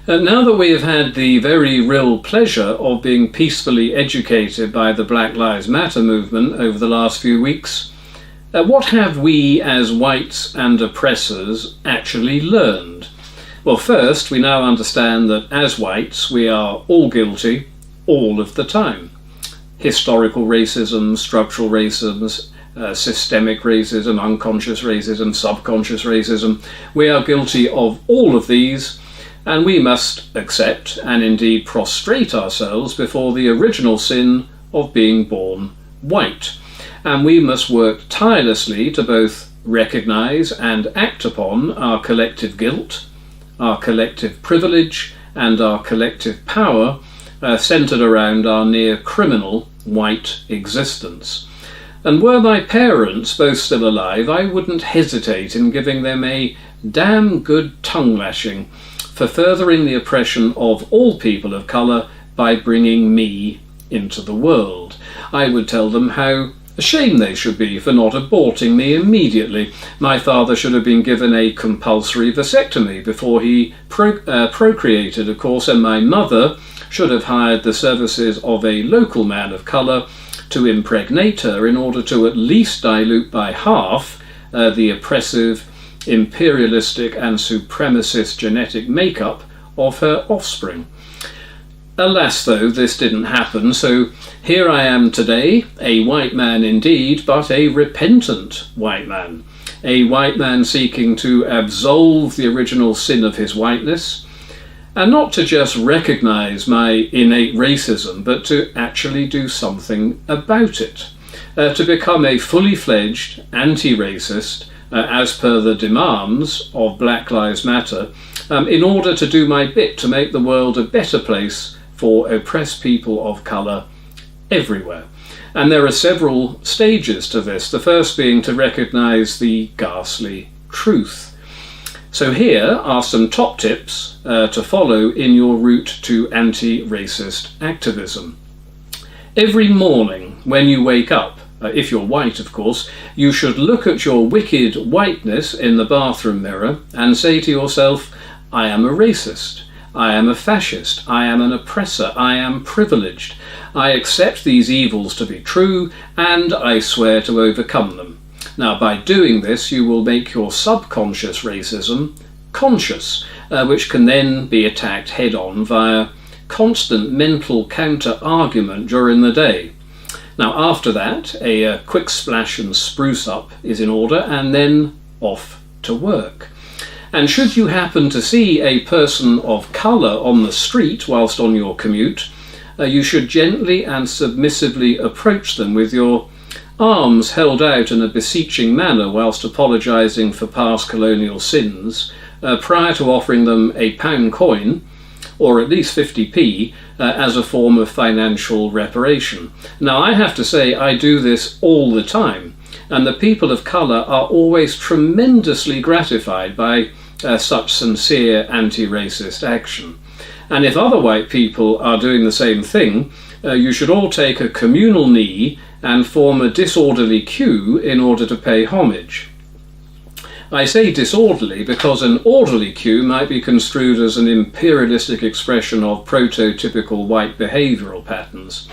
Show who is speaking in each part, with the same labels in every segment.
Speaker 1: Now that we have had the very real pleasure of being peacefully educated by the Black Lives Matter movement over the last few weeks, what have we as whites and oppressors actually learned? Well, first, we now understand that as whites we are all guilty all of the time. Historical racism, structural racism, systemic racism, unconscious racism, subconscious racism. We are guilty of all of these, and we must accept and indeed prostrate ourselves before the original sin of being born white. And we must work tirelessly to both recognize and act upon our collective guilt, our collective privilege, and our collective power centered around our near criminal white existence. And were my parents both still alive, I wouldn't hesitate in giving them a damn good tongue lashing for furthering the oppression of all people of colour by bringing me into the world. I would tell them how ashamed they should be for not aborting me immediately. My father should have been given a compulsory vasectomy before he procreated, of course, and my mother should have hired the services of a local man of colour to impregnate her in order to at least dilute by half the oppressive, imperialistic and supremacist genetic makeup of her offspring. Alas, though, this didn't happen, so here I am today, a white man indeed, but a repentant white man. A white man seeking to absolve the original sin of his whiteness, and not to just recognise my innate racism, but to actually do something about it. To become a fully fledged anti-racist, as per the demands of Black Lives Matter, in order to do my bit to make the world a better place for oppressed people of colour everywhere. And there are several stages to this, the first being to recognise the ghastly truth. So here are some top tips to follow in your route to anti-racist activism. Every morning when you wake up, if you're white of course, you should look at your wicked whiteness in the bathroom mirror and say to yourself, I am a racist, I am a fascist, I am an oppressor, I am privileged. I accept these evils to be true and I swear to overcome them. Now, by doing this, you will make your subconscious racism conscious, which can then be attacked head-on via constant mental counter-argument during the day. Now, after that, a quick splash and spruce up is in order, and then off to work. And should you happen to see a person of colour on the street whilst on your commute, you should gently and submissively approach them with your arms held out in a beseeching manner whilst apologising for past colonial sins, prior to offering them a pound coin, or at least 50p, as a form of financial reparation. Now, I have to say I do this all the time, and the people of colour are always tremendously gratified by such sincere anti-racist action. And if other white people are doing the same thing, you should all take a communal knee and form a disorderly queue in order to pay homage. I say disorderly because an orderly queue might be construed as an imperialistic expression of prototypical white behavioural patterns.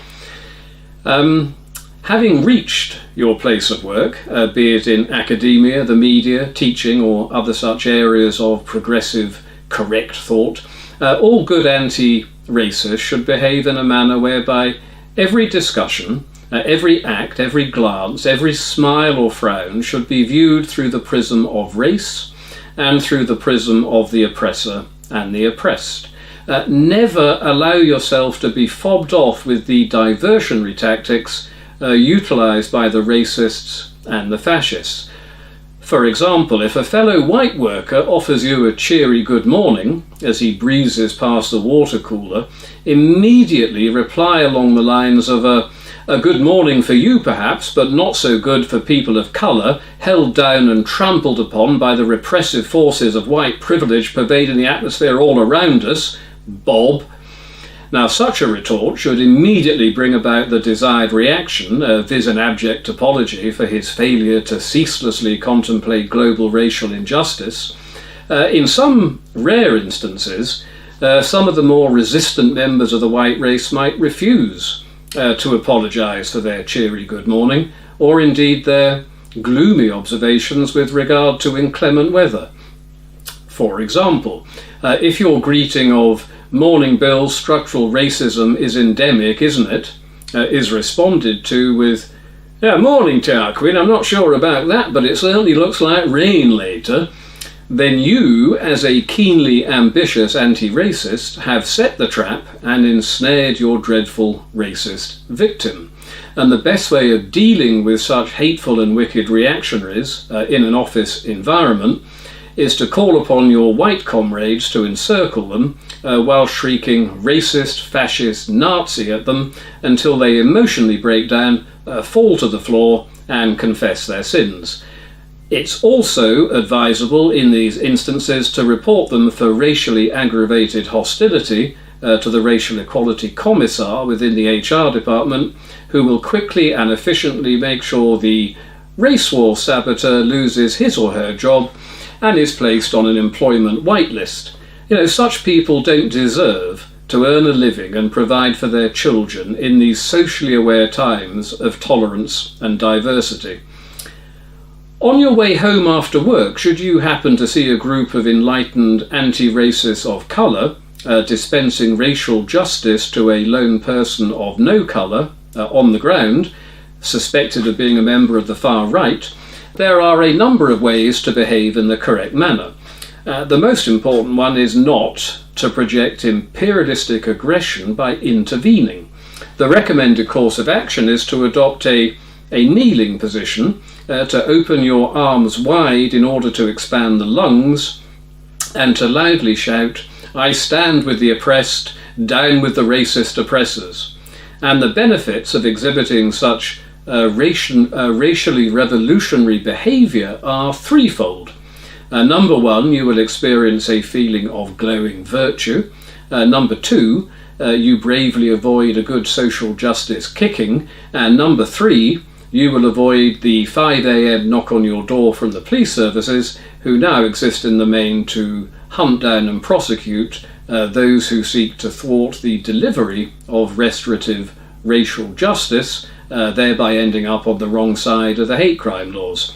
Speaker 1: Having reached your place of work, be it in academia, the media, teaching or other such areas of progressive, correct thought, all good anti-racists should behave in a manner whereby every discussion, every act, every glance, every smile or frown should be viewed through the prism of race and through the prism of the oppressor and the oppressed. Never allow yourself to be fobbed off with the diversionary tactics utilised by the racists and the fascists. For example, if a fellow white worker offers you a cheery good morning as he breezes past the water cooler, immediately reply along the lines of a good morning for you perhaps, but not so good for people of colour, held down and trampled upon by the repressive forces of white privilege pervading the atmosphere all around us, Bob. Now, such a retort should immediately bring about the desired reaction, viz. An abject apology for his failure to ceaselessly contemplate global racial injustice. In some rare instances, Some of the more resistant members of the white race might refuse to apologise for their cheery good morning, or indeed their gloomy observations with regard to inclement weather. For example, if your greeting of "Morning Bill, structural racism is endemic, isn't it?" Is responded to with, "Yeah, morning Tarquin, I'm not sure about that, but it certainly looks like rain later," then you, as a keenly ambitious anti-racist, have set the trap and ensnared your dreadful racist victim. And the best way of dealing with such hateful and wicked reactionaries in an office environment is to call upon your white comrades to encircle them while shrieking racist, fascist, Nazi at them until they emotionally break down, fall to the floor and confess their sins. It's also advisable in these instances to report them for racially aggravated hostility to the Racial Equality Commissar within the HR department, who will quickly and efficiently make sure the race war saboteur loses his or her job and is placed on an employment whitelist. Such people don't deserve to earn a living and provide for their children in these socially aware times of tolerance and diversity. On your way home after work, should you happen to see a group of enlightened anti-racists of colour dispensing racial justice to a lone person of no colour on the ground, suspected of being a member of the far right, there are a number of ways to behave in the correct manner. The most important one is not to project imperialistic aggression by intervening. The recommended course of action is to adopt a kneeling position, to open your arms wide in order to expand the lungs, and to loudly shout, "I stand with the oppressed, down with the racist oppressors." And the benefits of exhibiting such racially revolutionary behaviour are threefold. Number one, you will experience a feeling of glowing virtue. Number two, you bravely avoid a good social justice kicking. And number three, you will avoid the 5 a.m. knock on your door from the police services, who now exist in the main to hunt down and prosecute those who seek to thwart the delivery of restorative racial justice, thereby ending up on the wrong side of the hate crime laws.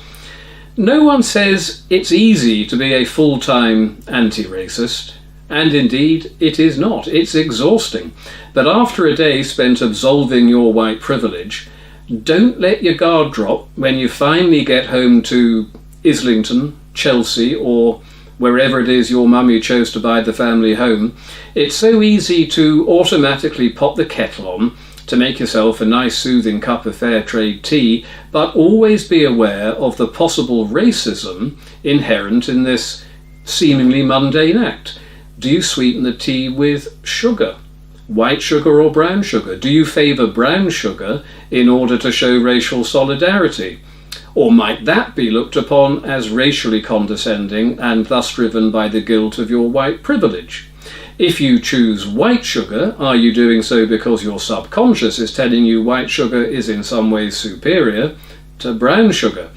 Speaker 1: No one says it's easy to be a full-time anti-racist, and indeed it is not. It's exhausting. But after a day spent absolving your white privilege, don't let your guard drop when you finally get home to Islington, Chelsea, or wherever it is your mummy chose to buy the family home. It's so easy to automatically pop the kettle on to make yourself a nice soothing cup of fair trade tea, but always be aware of the possible racism inherent in this seemingly mundane act. Do you sweeten the tea with sugar? White sugar or brown sugar? Do you favour brown sugar in order to show racial solidarity? Or might that be looked upon as racially condescending and thus driven by the guilt of your white privilege? If you choose white sugar, are you doing so because your subconscious is telling you white sugar is in some ways superior to brown sugar?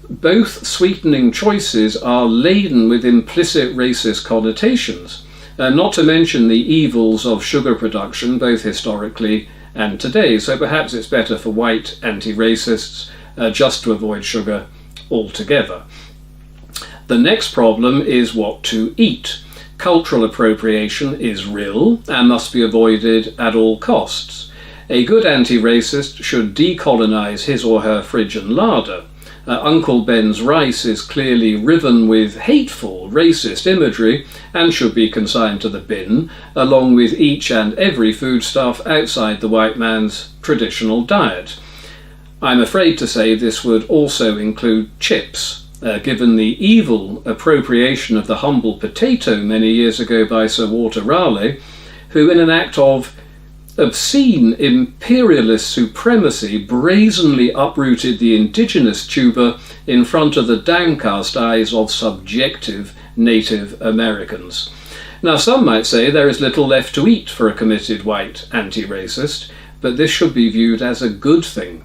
Speaker 1: Both sweetening choices are laden with implicit racist connotations. Not to mention the evils of sugar production, both historically and today. So perhaps it's better for white anti-racists just to avoid sugar altogether. The next problem is what to eat. Cultural appropriation is real and must be avoided at all costs. A good anti-racist should decolonize his or her fridge and larder. Uncle Ben's rice is clearly riven with hateful racist imagery and should be consigned to the bin, along with each and every foodstuff outside the white man's traditional diet. I'm afraid to say this would also include chips, given the evil appropriation of the humble potato many years ago by Sir Walter Raleigh, who in an act of obscene imperialist supremacy brazenly uprooted the indigenous tuber in front of the downcast eyes of subjective Native Americans. Now, some might say there is little left to eat for a committed white anti-racist, but this should be viewed as a good thing.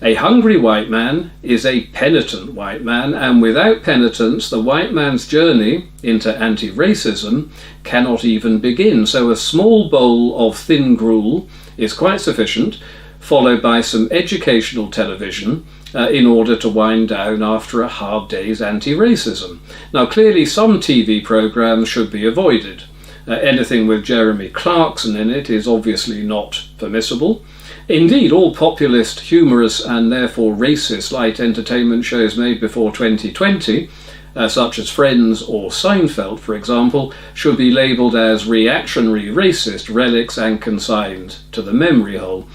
Speaker 1: A hungry white man is a penitent white man, and without penitence, the white man's journey into anti-racism cannot even begin. So a small bowl of thin gruel is quite sufficient, followed by some educational television in order to wind down after a hard day's anti-racism. Now, clearly some TV programs should be avoided. Anything with Jeremy Clarkson in it is obviously not permissible. Indeed, all populist, humorous and therefore racist light entertainment shows made before 2020, such as Friends or Seinfeld, for example, should be labelled as reactionary racist relics and consigned to the memory hole.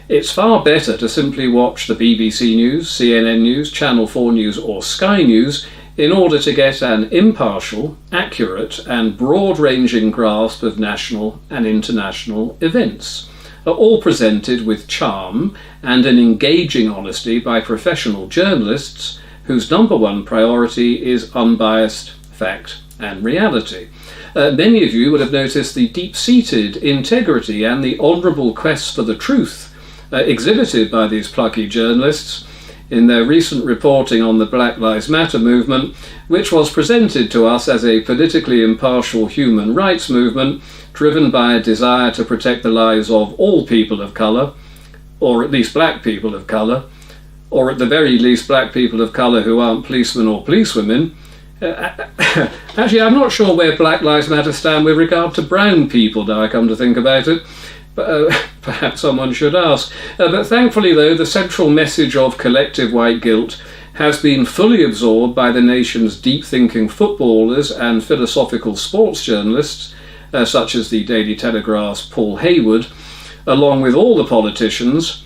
Speaker 1: It's far better to simply watch the BBC News, CNN News, Channel 4 News or Sky News in order to get an impartial, accurate and broad-ranging grasp of national and international events, all presented with charm and an engaging honesty by professional journalists whose number one priority is unbiased fact and reality. Many of you would have noticed the deep-seated integrity and the honourable quest for the truth exhibited by these plucky journalists in their recent reporting on the Black Lives Matter movement, which was presented to us as a politically impartial human rights movement driven by a desire to protect the lives of all people of colour, or at least black people of colour, or at the very least black people of colour who aren't policemen or policewomen. Actually, I'm not sure where Black Lives Matter stand with regard to brown people, now I come to think about it. Perhaps someone should ask. But thankfully, though, the central message of collective white guilt has been fully absorbed by the nation's deep-thinking footballers and philosophical sports journalists, such as the Daily Telegraph's Paul Hayward, along with all the politicians,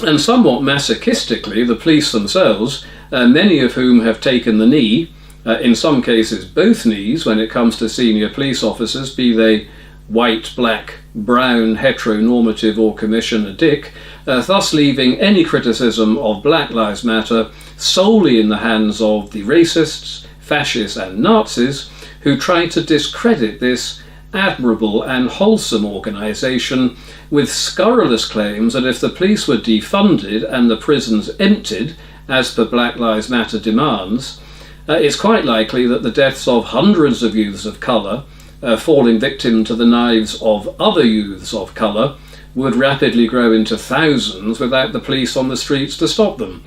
Speaker 1: and somewhat masochistically the police themselves, many of whom have taken the knee, in some cases both knees, when it comes to senior police officers, be they white, black, brown, heteronormative or Commissioner Dick, thus leaving any criticism of Black Lives Matter solely in the hands of the racists, fascists and Nazis who try to discredit this admirable and wholesome organisation with scurrilous claims that if the police were defunded and the prisons emptied, as per Black Lives Matter demands, it's quite likely that the deaths of hundreds of youths of colour falling victim to the knives of other youths of colour would rapidly grow into thousands without the police on the streets to stop them,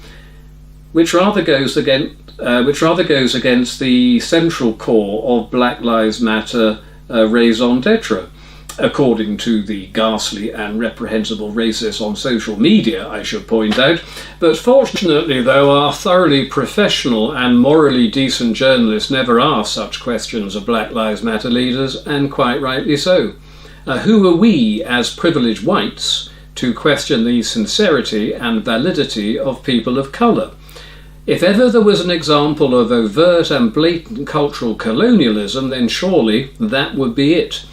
Speaker 1: which rather goes against the central core of Black Lives Matter raison d'etre, according to the ghastly and reprehensible racists on social media, I should point out. But fortunately, though, our thoroughly professional and morally decent journalists never ask such questions of Black Lives Matter leaders, and quite rightly so. Who are we, as privileged whites, to question the sincerity and validity of people of colour? If ever there was an example of overt and blatant cultural colonialism, then surely that would be it.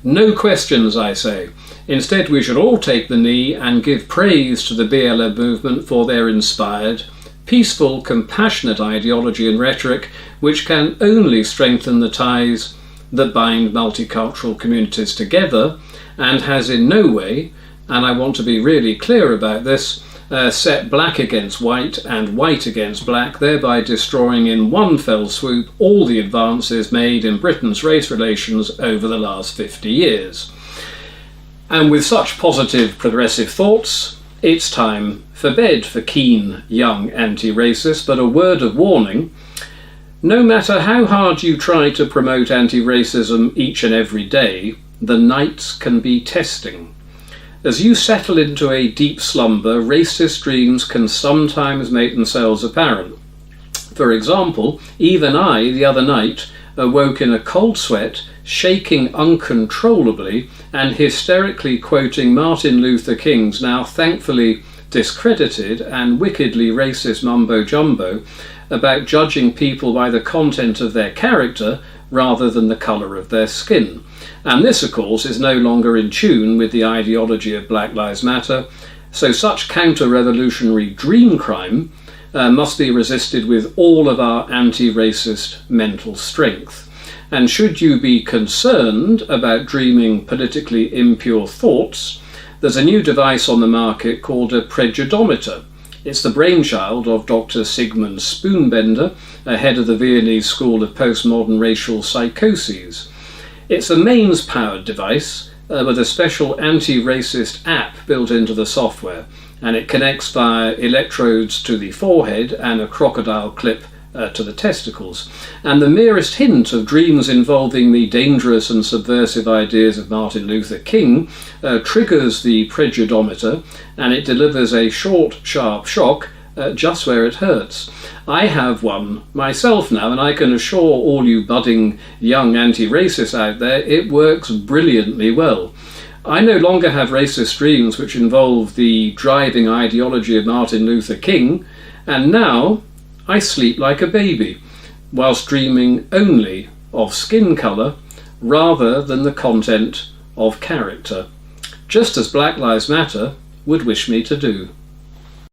Speaker 1: No questions, I say. Instead, we should all take the knee and give praise to the BLM movement for their inspired, peaceful, compassionate ideology and rhetoric, which can only strengthen the ties that bind multicultural communities together, and has in no way, and I want to be really clear about this, set black against white and white against black, thereby destroying in one fell swoop all the advances made in Britain's race relations over the last 50 years. And with such positive progressive thoughts, it's time for bed for keen young anti-racists, but a word of warning: no matter how hard you try to promote anti-racism each and every day, the nights can be testing. As you settle into a deep slumber, racist dreams can sometimes make themselves apparent. For example, even I, the other night, awoke in a cold sweat, shaking uncontrollably and hysterically quoting Martin Luther King's now thankfully discredited and wickedly racist mumbo-jumbo about judging people by the content of their character rather than the colour of their skin. And this, of course, is no longer in tune with the ideology of Black Lives Matter, so such counter-revolutionary dream crime must be resisted with all of our anti-racist mental strength. And should you be concerned about dreaming politically impure thoughts, there's a new device on the market called a prejudometer. It's the brainchild of Dr. Sigmund Spoonbender, head of the Viennese School of Postmodern Racial Psychoses. It's a mains-powered device with a special anti-racist app built into the software, and it connects via electrodes to the forehead and a crocodile clip to the testicles. And the merest hint of dreams involving the dangerous and subversive ideas of Martin Luther King triggers the prejudometer, and it delivers a short, sharp shock just where it hurts. I have one myself now, and I can assure all you budding young anti-racists out there, it works brilliantly well. I no longer have racist dreams which involve the driving ideology of Martin Luther King, and now I sleep like a baby, whilst dreaming only of skin colour rather than the content of character, just as Black Lives Matter would wish me to do.